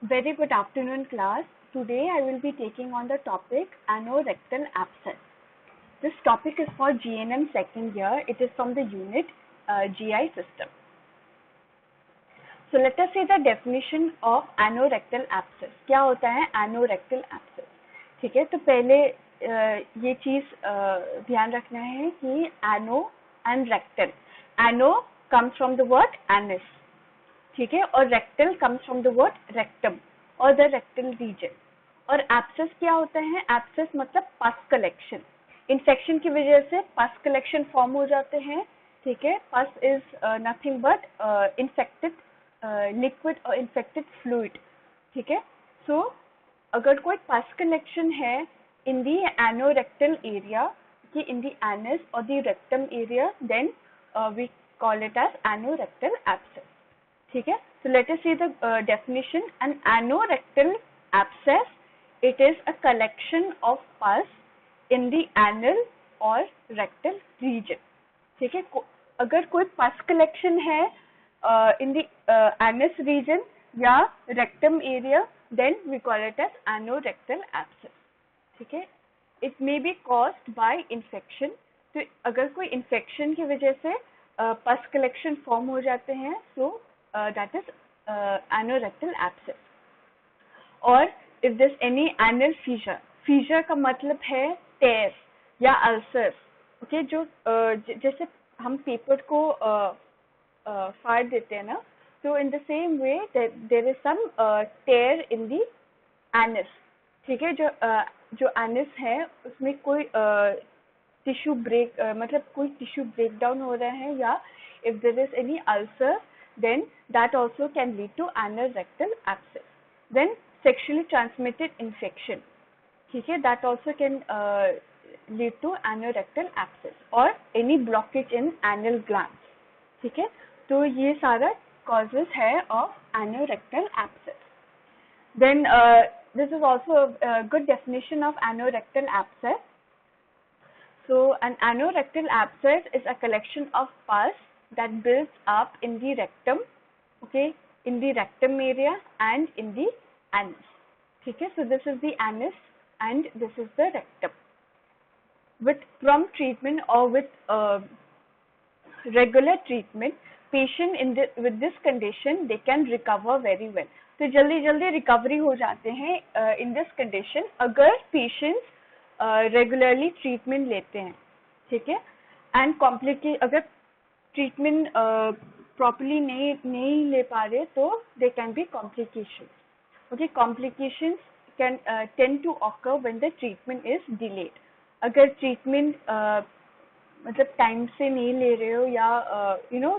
Very good afternoon, class. Today I will be taking on the topic anorectal abscess. This topic is for GNM second year. It is from the unit GI system. So let us see the definition of anorectal abscess. क्या होता है anorectal abscess? ठीक है, तो पहले ये चीज ध्यान रखना है कि ano and rectal. Ano comes from the word anus. ठीक है, और rectal comes from the word rectum और द रेक्टल रीजन. और एब्सेस क्या होता है? एब्सेस मतलब पस कलेक्शन. इन्फेक्शन की वजह से पस कलेक्शन फॉर्म हो जाते हैं. ठीक है, पस is nothing but infected liquid और इन्फेक्टेड फ्लूइड. ठीक है, सो अगर कोई पस कलेक्शन है इन दी एनोरेक्टल एरिया, कि इन दी एनस और the rectum area, then we call it as anorectal abscess. ठीक है, so let us see the definition. An anorectal abscess, it is a collection of pus in the anal or rectal region. ठीक है, अगर कोई pus collection है in the anus region या rectum area, then we call it as anorectal abscess. ठीक है, it may be caused by infection. तो अगर कोई infection की वजह से pus collection form हो जाते हैं, so that is anorectal abscess. Or if there's any anal fissure, fissure का मतलब है tear या ulcer. Okay, जो जैसे हम पेपर को फाड़ देते हैं ना, so in the same way there is some tear in the anus. ठीक है, जो anus है उसमें कोई टिश्यू ब्रेक मतलब कोई टिश्यू ब्रेक डाउन हो रहा है, या if there is any ulcer, then that also can lead to anorectal abscess. Then sexually transmitted infection, ठीक है, that also can lead to anorectal abscess. or any blockage in anal glands. ठीक है, तो ये सारा causes है of anorectal abscess. Then this is also a good definition of anorectal abscess. So an anorectal abscess is a collection of pus that builds up in the rectum, okay, in the rectum area and in the anus. ठीक है, so this is the anus and this is the rectum. With prompt treatment or with regular treatment, patient with this condition they can recover very well. तो जल्दी जल्दी recovery हो जाते हैं in this condition अगर patients regularly treatment लेते हैं. ठीक है, and complicate अगर ट्रीटमेंट प्रॉपरली नहीं ले पा रहे तो they can be complications. Okay, complications can tend to occur when the treatment is delayed. अगर ट्रीटमेंट मतलब टाइम से नहीं ले रहे हो या you know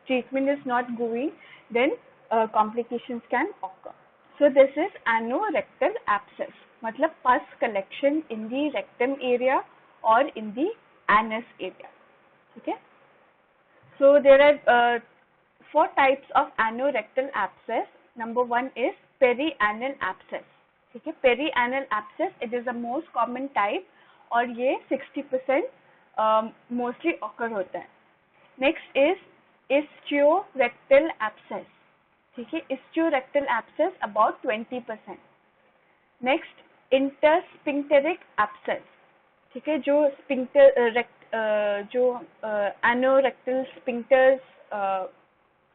treatment is not going, then complications can occur. So this is anorectal abscess, मतलब pus collection in the rectum area और इन दी एनस एरिया. ठीक है, so there are 4 types of anorectal abscess. Number 1 is perianal abscess. ठीक है, perianal abscess, it is the most common type और ये 60% mostly occur होता है. Next is ischiorectal abscess. ठीक है, ischiorectal abscess about 20%. Next, intersphincteric abscess. ठीक है, जो स्पिंक्टर जो एनोरेक्टल स्पिंक्टर्स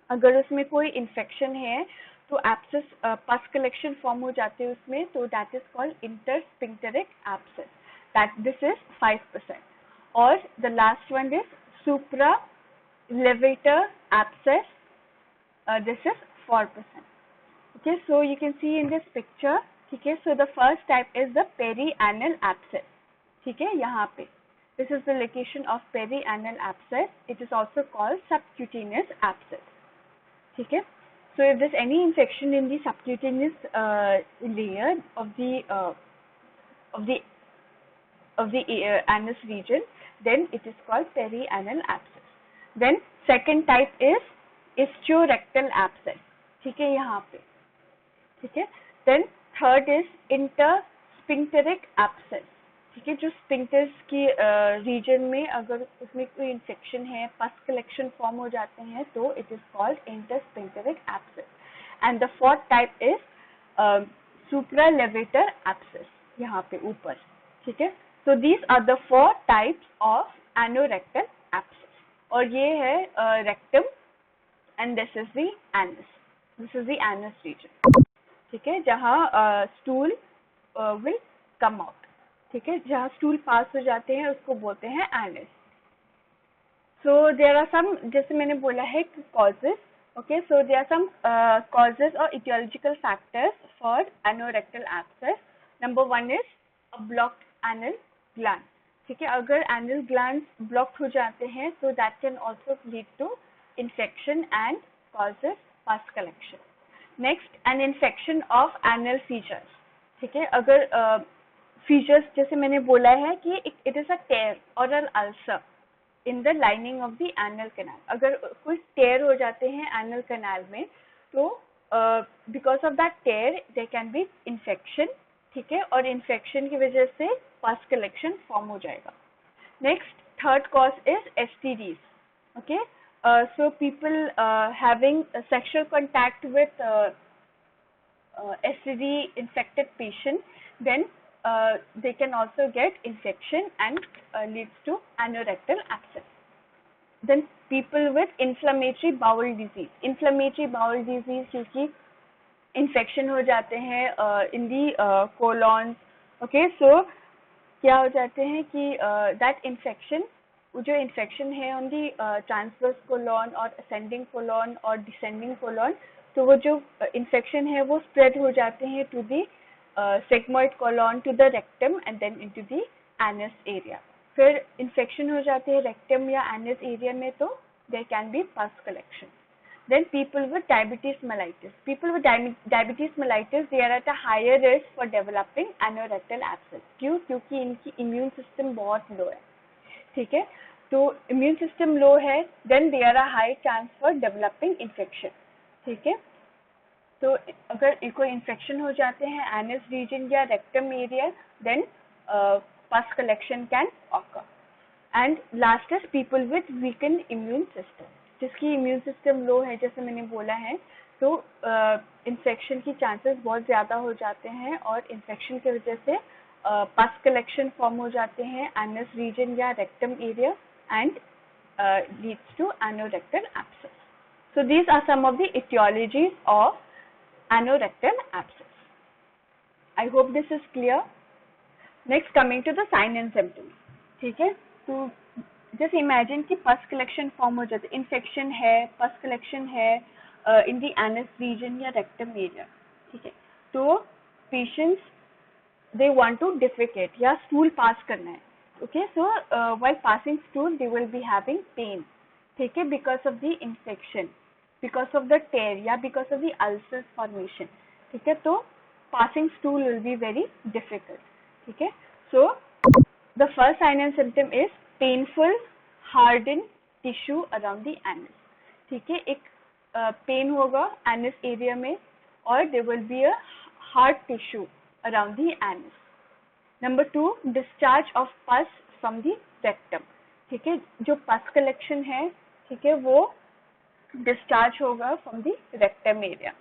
अगर उसमें कोई इन्फेक्शन है तो एब्सेस पस कलेक्शन फॉर्म हो जाते हैं उसमें, तो that is called intersphincteric abscess. That this is 5%. और the last one is supra levator abscess. This is 4%. Okay, so you can see in this picture. ठीक है, so the first type is the perianal abscess. ठीक है, यहाँ पे this is the location of perianal abscess. It is also called subcutaneous abscess. ठीक है, so if there's any infection in the subcutaneous layer of the anus region, then it is called perianal abscess. Then second type is ischiorectal abscess. ठीक है, यहाँ पे. ठीक है, then third is intersphincteric abscess. ठीक है, जो स्पिंक्टर्स की रीजन में अगर उसमें कोई इन्फेक्शन है, पस कलेक्शन फॉर्म हो जाते हैं, तो it is called intersphincteric abscess. And the fourth type is supralevator abscess, यहाँ पे ऊपर, ठीक है. So these are the 4 types of anorectal abscess. और ये है rectum and this is the anus. This is the anus region. ठीक है, जहाँ stool will come out. ठीक है, जहाँ stool pass हो जाते हैं उसको बोलते हैं anus. So there are some, जैसे मैंने बोला है causes. Okay, so there are some causes or etiological factors for anorectal abscess. Number 1 is a blocked anal gland. ठीक है, अगर anal glands blocked हो जाते हैं so that can also lead to infection and causes pus collection. Next, an infection of anal fissures. ठीक है, अगर fissures जैसे मैंने बोला है कि it is a tear or an ulcer in the lining of the anal canal. अगर कोई tear हो जाते हैं anal canal में तो because of that tear there can be infection. ठीक है, और infection की वजह से pus collection form हो जाएगा. Next, third cause is STDs. Okay, so people having sexual contact with STD infected patient, then they can also get infection and leads to anorectal abscess. Then people with inflammatory bowel disease. Inflammatory bowel disease क्योंकि infection हो जाते हैं in the colon. Okay, so क्या हो जाते हैं कि that infection, जो infection है on the transverse colon और ascending colon और descending colon, तो वो जो infection है वो spread हो जाते हैं to the sigmoid colon, to the rectum and then into the anus area. फिर infection हो जाती है rectum या anus area में तो there can be pus collection. Then people with diabetes mellitus. People with diabetes mellitus, they are at a higher risk for developing anorectal abscess. क्यों? क्योंकि इनकी immune system बहुत low है. ठीक है, तो immune system low है, then there are high chance for developing infection. ठीक है, तो अगर कोई इन्फेक्शन हो जाते हैं एनस रीजन या रेक्टम एरिया देन पस collection can occur. And last is people with weaken immune system, जिसकी इम्यून सिस्टम लो है जैसे मैंने बोला है, तो इन्फेक्शन की चांसेस बहुत ज़्यादा हो जाते हैं और इन्फेक्शन की वजह से पस कलेक्शन फॉर्म हो जाते हैं एनस रीजन या rectum area and leads to anorectal abscess. So these are some of the etiologies of anorectal abscess. I hope this is clear. Next, coming to the sign and symptoms. ठीक है, तो just imagine कि pus collection form हो जाते, infection है, pus collection है in the anus region या rectum area. ठीक है, तो patients they want to defecate या stool pass करना है. Okay, so while passing stool they will be having pain. ठीक है, because of the infection, because of the tear या because of the ulcer formation. ठीक है, तो passing stool will be very difficult. ठीक है, so the first sign and symptom is painful hardened tissue around the anus. ठीक है, एक pain होगा anus area में और there will be a hard tissue around the anus. Number 2, discharge of pus from the rectum. ठीक है, जो pus collection है, ठीक है, वो discharge होगा from the rectum area.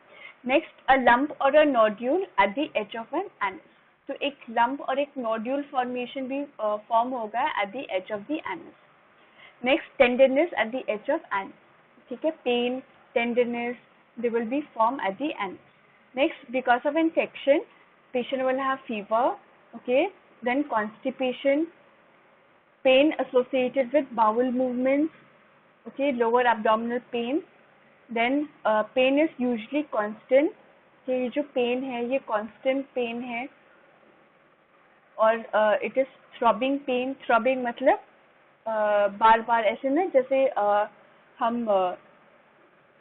Next, a lump or a nodule at the edge of an anus. तो एक lump और एक nodule formation भी form होगा at the edge of the anus. Next, tenderness at the edge of anus. ठीक है, pain, tenderness, they will be formed at the anus. Next, because of infection, patient will have fever. Okay, then constipation, pain associated with bowel movements. Okay, lower abdominal pain. Then pain is usually constant. कि ये जो pain है ये constant pain है और it is throbbing pain. Throbbing मतलब बार बार ऐसे ना जैसे हम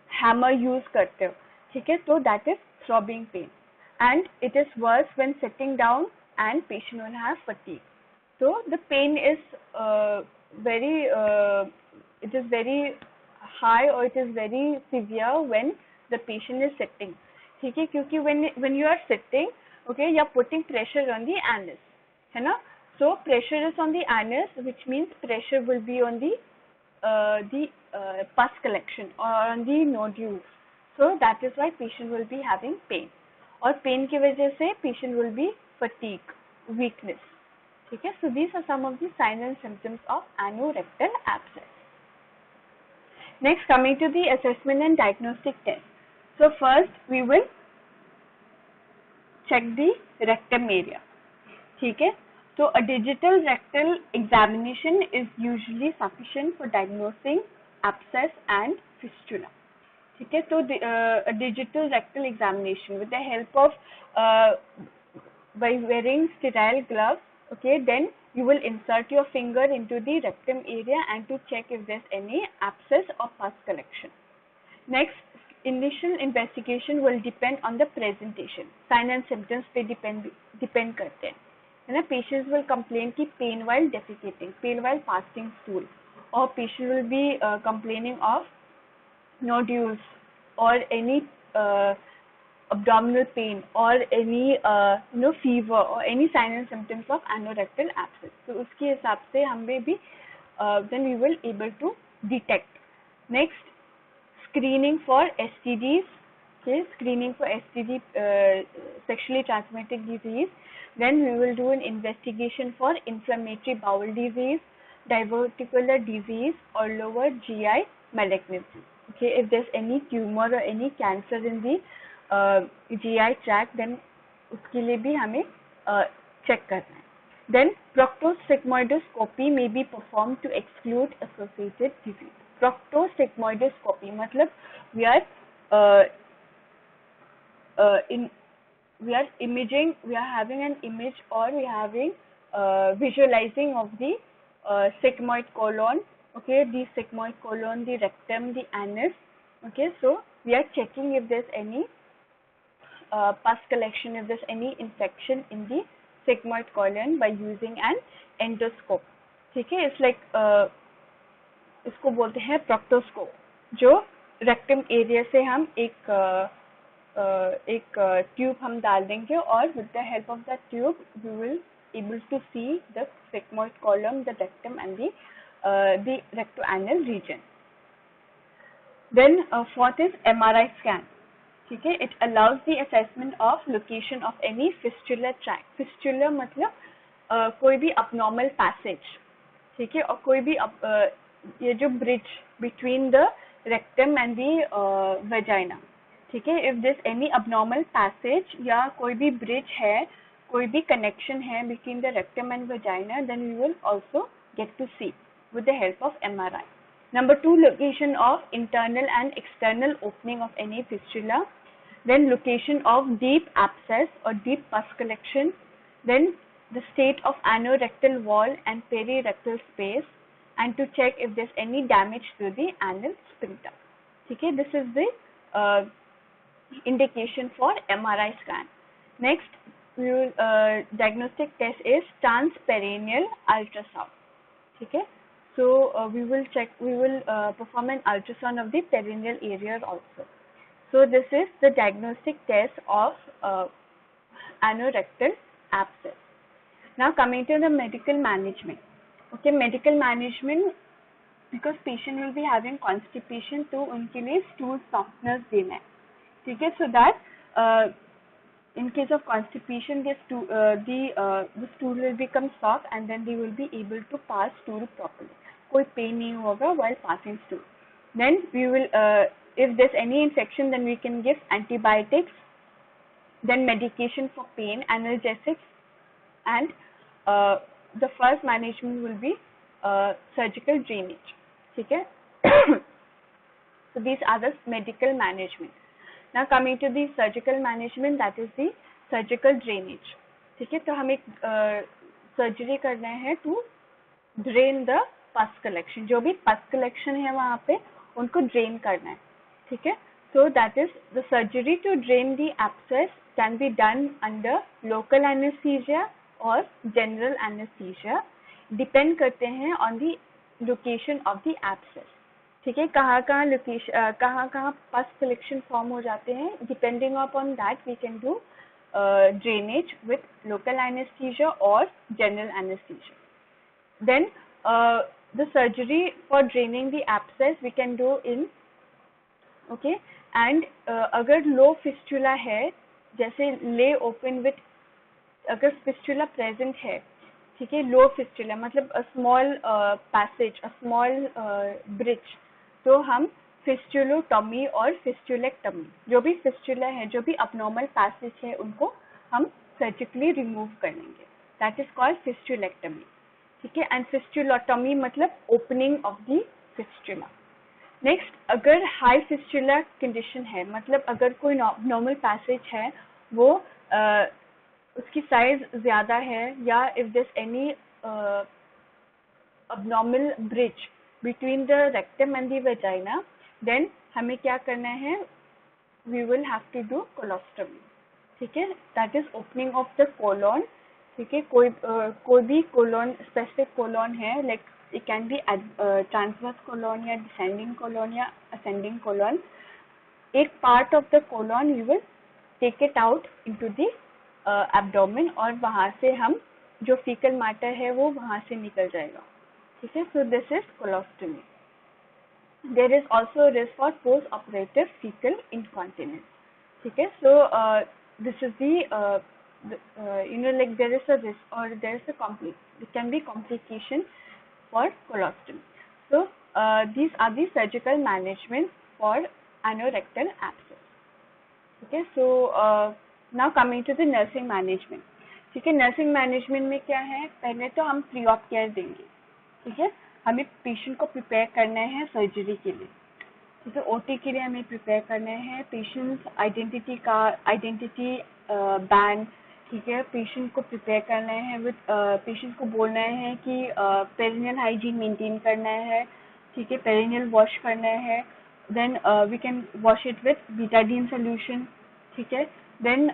hammer use करते हो, ठीक है, तो that is throbbing pain. And it is worse when sitting down and patient will have fatigue. So the pain is it is very high or it is very severe when the patient is sitting. ठीक है, क्योंकि when you are sitting, okay, you are putting pressure on the anus, है ना? So pressure is on the anus, which means pressure will be on the pus collection or on the nodules. So that is why patient will be having pain. और pain की वजह से patient will be fatigue, weakness, ठीक है. So these are some of the sign and symptoms of anorectal abscess. Next, coming to the assessment and diagnostic test. So first we will check the rectum area. ठीक है. So a digital rectal examination is usually sufficient for diagnosing abscess and fistula. ठीक है. तो a digital rectal examination with the help of by wearing sterile gloves, okay, then you will insert your finger into the rectum area and to check if there's any abscess or pus collection. Next, initial investigation will depend on the presentation. Sign and symptoms पे depend करते हैं, है ना. Patients will complain की pain while defecating, pain while passing stool, or patient will be complaining of nodules or any abdominal pain or any fever or any sign and symptoms of anorectal abscess. तो उसके हिसाब से हमें भी then we will able to detect. Next, screening for STDs. Okay, screening for STD, sexually transmitted disease. Then we will do an investigation for inflammatory bowel disease, diverticular disease, or lower GI malignancy. Okay, if there's any tumor or any cancer in the GI tract, then उसके लिए भी हमें check करना है. Then proctosigmoidoscopy may be performed to exclude associated disease. Proctosigmoidoscopy मतलब we are imaging, we are having an image, or we are having visualizing of the sigmoid colon, okay, the sigmoid colon, the rectum, the anus, okay. So we are checking if there's any pus collection, if there's any infection in the sigmoid colon by using an endoscope. ठीक है. It's like इसको बोलते हैं proctoscope, जो rectum area से हम एक tube हम डाल देंगे और with the help of that tube we will able to see the sigmoid colon, the rectum and the rectoanal region. Then fourth is MRI scan. ठीक है. It allows the assessment of location of any fistular tract. Fistula मतलब कोई भी abnormal passage, ठीक है, और कोई भी ये जो bridge between the rectum and the vagina, ठीक है. If there's any abnormal passage या कोई भी bridge है, कोई भी connection है between the rectum and vagina, then we will also get to see with the help of MRI. Number 2, location of internal and external opening of any fistula. Then location of deep abscess or deep pus collection. Then the state of anorectal wall and perirectal space, and to check if there's any damage to the anal sphincter. ठीक है. This is the indication for MRI scan. Next, we will diagnostic test is transperineal ultrasound. ठीक है. So we will perform an ultrasound of the perineal area also. So this is the diagnostic test of anorectal abscess. Now coming to the medical management. Okay, medical management, because patient will be having constipation, तो उनके लिए stool softeners देना है. ठीक है. So that in case of constipation, the stool will become soft and then they will be able to pass stool properly. कोई pain नहीं होगा while passing stool. Then we will if there's any infection, then we can give antibiotics, then medication for pain, analgesics, and the first management will be surgical drainage. ठीक है. So these are the medical management. Now coming to the surgical management, that is the surgical drainage. ठीक है. तो हमें surgery करना है to drain the pus collection. जो भी pus collection है वहाँ पे उनको drain करना है. ठीक है. So that is the surgery to drain the abscess can be done under local anesthesia or general anesthesia. Depend करते हैं on the location of the abscess. ठीक है. कहाँ लोकेशन, कहाँ pus collection form हो जाते हैं, depending upon that we can do drainage with local anesthesia or general anesthesia. Then the surgery for draining the abscess we can do in, okay, and अगर low fistula है, जैसे ले open with, अगर fistula present है, ठीक है, लो fistula मतलब a small passage, a small bridge, तो हम फिस्टुलोटॉमी और फिस्टुलेक्टमी, जो भी फिस्टुला है, जो भी अबनॉर्मल पैसेज है, उनको हम सर्जिकली रिमूव कर लेंगे, दैट इज कॉल्ड फिस्टुलेक्टमी, ठीक है। एंड फिस्टुलोटॉमी मतलब opening of the fistula. Next, अगर हाई फिस्टुला कंडीशन है, मतलब अगर कोई नॉर्मल पैसेज है, वो उसकी साइज ज्यादा है, या if this any abnormal bridge between the rectum and the vagina, then हमें क्या करना है, we will have to do colostomy, ठीक है, that is opening of the colon, ठीक है। कोई भी colon, specific colon है, like it can be transverse colon या descending colon या ascending colon, एक part of the colon we will take it out into the abdomen, और वहां से हम जो fecal matter है वो वहां से निकल जाएगा, ठीक है। So this is colostomy. There is also a risk for post-operative fecal incontinence, ठीक है। So this is like there is a risk, or there is a there can be complication for colostomy. So these are the surgical management for anorectal abscess, okay। So now coming to the nursing management, ठीक है। Nursing management में क्या है, पहले तो हम pre op care देंगे, ठीक है। हमें पेशेंट को प्रिपेयर करना है सर्जरी के लिए, ठीक है। ओटी के लिए हमें प्रिपेयर करना है, पेशेंट आइडेंटिटी बैन, ठीक है। पेशेंट को प्रिपेयर करना है विद, पेशेंट को बोलना है कि पेरिनियल हाइजीन मेंटेन करना है, ठीक है, पेरिनियल वॉश करना है, then we can wash it with Betadine solution, ठीक है। देन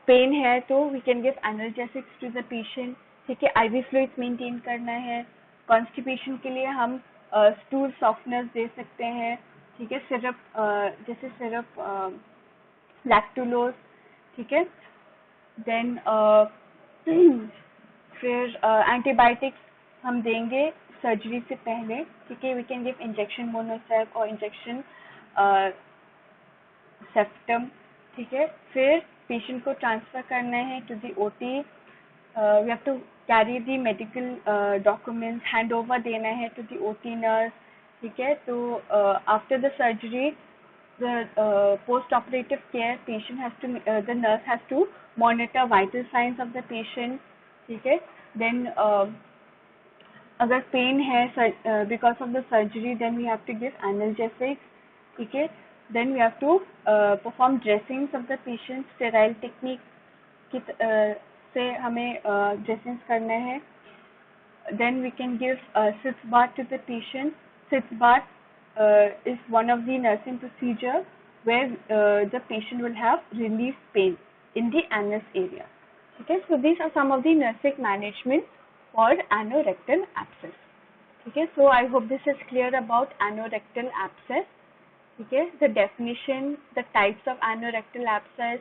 पेन है तो we can give analgesics to the patient, ठीक है। आईवी फ्लूइड्स मेंटेन करना है। कॉन्स्टिपेशन के लिए हम स्टूल सॉफ्टनर्स दे सकते हैं, ठीक है। सिरप, जैसे सिरप लैक्टुलोज, ठीक है। देन फिर एंटीबायोटिक्स हम देंगे सर्जरी से पहले, ठीक है। We can give injection Monocef और इंजेक्शन सेप्टम, ठीक है। फिर पेशेंट को ट्रांसफर करना है to the OT, we have to carry the medical documents, hand over देना है to the OT nurse, ठीक है। तो after the surgery, the post operative care, patient has to the nurse has to monitor vital signs of the patient, ठीक है। then अगर pen है because of the surgery, then we have to give analgesics, ठीक है। then we have to perform dressings of the patient, sterile technique की से हमें dressing करना है। Then we can give sitz bath to the patient. Sitz bath is one of the nursing procedure where the patient will have relief pain in the anus area, okay। So these are some of the nursing management for anorectal abscess, okay। So I hope this is clear about anorectal abscess, okay। The definition, the types of anorectal abscess,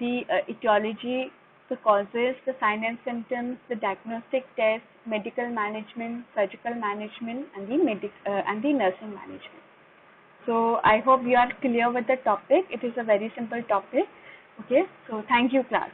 the etiology, the causes, the signs and symptoms, the diagnostic tests, medical management, surgical management, and the nursing management. So I hope you are clear with the topic. It is a very simple topic, okay। So thank you, class.